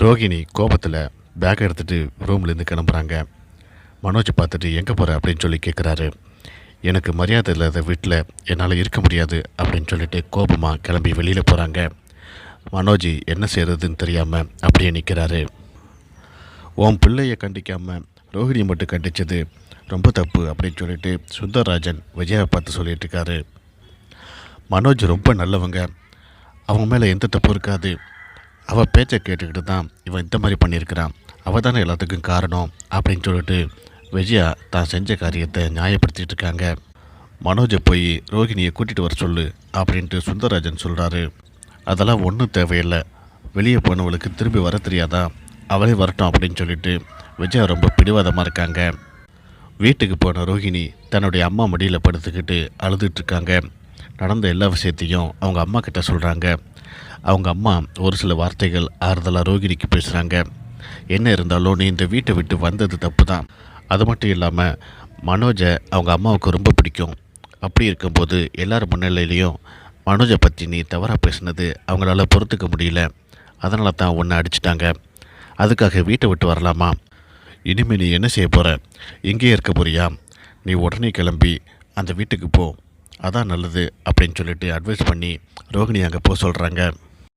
ரோகிணி கோபத்தில் பேக் எடுத்துகிட்டு ரூம்லேருந்து கிளம்புறாங்க. மனோஜ் பார்த்துட்டு எங்கே போகிற அப்படின்னு சொல்லி கேட்குறாரு. எனக்கு மரியாதை இல்லாத வீட்டில் என்னால் இருக்க முடியாது அப்படின்னு சொல்லிட்டு கோபமாக கிளம்பி வெளியில் போகிறாங்க. மனோஜ் என்ன செய்கிறதுன்னு தெரியாமல் அப்படியே நிற்கிறாரு. உன் பிள்ளையை கண்டிக்காமல் ரோஹிணி மட்டும் கண்டித்தது ரொம்ப தப்பு அப்படின்னு சொல்லிட்டு சுந்தரராஜன் விஜயாவை பார்த்து சொல்லிட்டு இருக்காரு. மனோஜ் ரொம்ப நல்லவங்க, அவங்க மேலே எந்த தப்பு இருக்காது. அவள் பேச்சை கேட்டுக்கிட்டு தான் இவன் இந்த மாதிரி பண்ணியிருக்கிறான், அவள் தானே எல்லாத்துக்கும் காரணம் அப்படின்னு சொல்லிட்டு விஜயா தான் செஞ்ச காரியத்தை நியாயப்படுத்திட்டு இருக்காங்க. மனோஜை போய் ரோஹிணியை கூட்டிகிட்டு வர சொல்லு அப்படின்ட்டு சுந்தரராஜன் சொல்கிறாரு. அதெல்லாம் ஒன்றும் தேவையில்லை, வெளியே போனவளுக்கு திரும்பி வர தெரியாதா, அவளே வரட்டும் அப்படின்னு சொல்லிட்டு விஜயா ரொம்ப பிடிவாதமாக இருக்காங்க. வீட்டுக்கு போன ரோஹிணி தன்னுடைய அம்மா மடியில் படுத்துக்கிட்டு அழுதுட்டுருக்காங்க. நடந்த எல்லா விஷயத்தையும் அவங்க அம்மா கிட்ட சொல்கிறாங்க. அவங்க அம்மா ஒரு சில வார்த்தைகள் ஆறுதலாக ரோகிணிக்கு பேசுகிறாங்க. என்ன இருந்தாலும் நீ இந்த வீட்டை விட்டு வந்தது தப்பு தான். அது மட்டும் இல்லாமல் மனோஜை அவங்க அம்மாவுக்கு ரொம்ப பிடிக்கும். அப்படி இருக்கும்போது எல்லார் முன்னிலையிலையும் மனோஜை பற்றி நீ தவறாக பேசுனது அவங்களால பொறுத்துக்க முடியல. அதனால தான் உன்னை அடிச்சிட்டாங்க. அதுக்காக வீட்டை விட்டு வரலாமா? இனிமேல் நீ என்ன செய்ய போகிற? இங்கேயே இருக்க போறியா? நீ உடனே கிளம்பி அந்த வீட்டுக்கு போ, அதான் நல்லது அப்படின்னு சொல்லிட்டு அட்வைஸ் பண்ணி ரோகிணி அங்கே போக சொல்கிறாங்க.